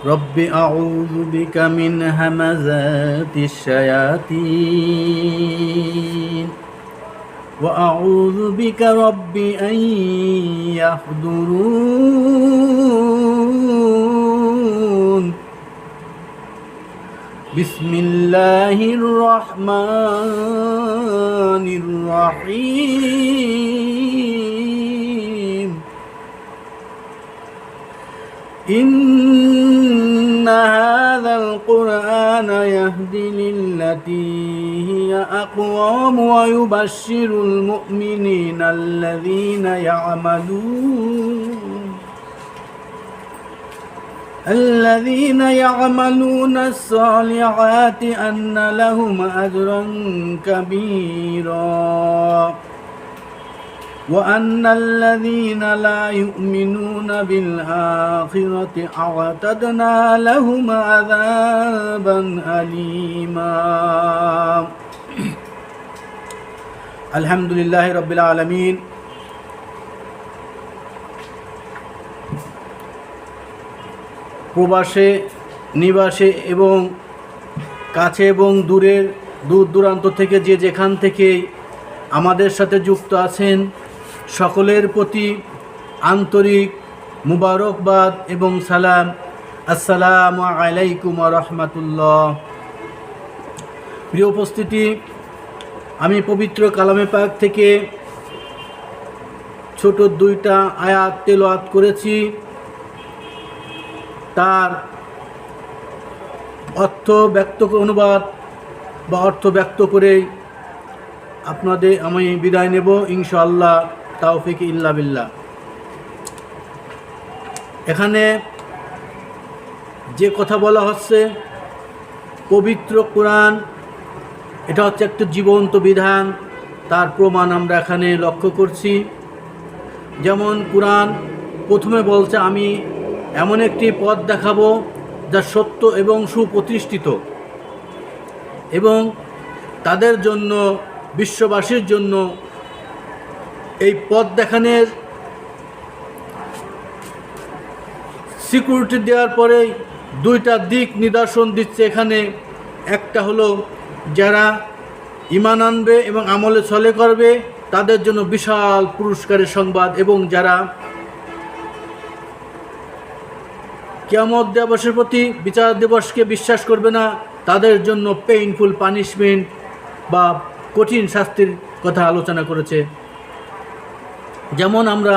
রব্বি আউযু বিকা মিন হামাযাতিশ শায়াতিন ওয়া আউযু বিকা রব্বি আন ইয়াহদুরুন। বিসমিল্লাহির রহমানির রহিম। ইন্না হাযাল কুরআনা ইয়াহদি লিল্লাতী হিয়া আকওয়াম ওয়া ইউবাশশিরুল মুমিনিনা الذين يعملون الصالحات أن لهم أجرا كبيرا وأن الذين لا يؤمنون بالآخرة أعتدنا لهم عذابا أليما الحمد لله رب العالمين। প্রবাসে নিবাসে এবং কাছে এবং দূর দূরান্ত থেকে যে যেখান থেকে আমাদের সাথে যুক্ত আছেন সকলের প্রতি আন্তরিক মুবারকবাদ এবং সালাম। আসসালামু আলাইকুম ওয়া রাহমাতুল্লাহ। প্রিয় উপস্থিতি, আমি পবিত্র কালামে পাক থেকে ছোট 2টা আয়াত তেলাওয়াত করেছি। তার অনুবাদ বা অর্থ ব্যক্ত করে আপনাদের আমি বিদায় নেব ইনশাআল্লাহ। তাওফিক ইল্লা বিল্লাহ। এখানে যে কথা বলা হচ্ছে পবিত্র কোরআন, এটা হচ্ছে একটা জীবন্ত বিধান। তার প্রমাণ আমরা এখানে লক্ষ্য করছি। যেমন কোরআন প্রথমে বলছে, আমি এমন একটি পথ দেখাবো যা সত্য এবং সুপ্রতিষ্ঠিত, এবং তাদের জন্য, বিশ্ববাসীর জন্য এই পথ দেখানোর সিকিউরিটি দেওয়ার পরে 2টা দিক নিদর্শন দিচ্ছে এখানে। একটা হলো যারা ঈমান আনবে এবং আমলে চলে করবে তাদের জন্য বিশাল পুরস্কারের সংবাদ, এবং যারা কিয়ামত দিবসের প্রতি, বিচার দিবসকে বিশ্বাস করবে না তাদের জন্য পেইনফুল পানিশমেন্ট বা কঠিন শাস্তির কথা আলোচনা করেছে। যেমন আমরা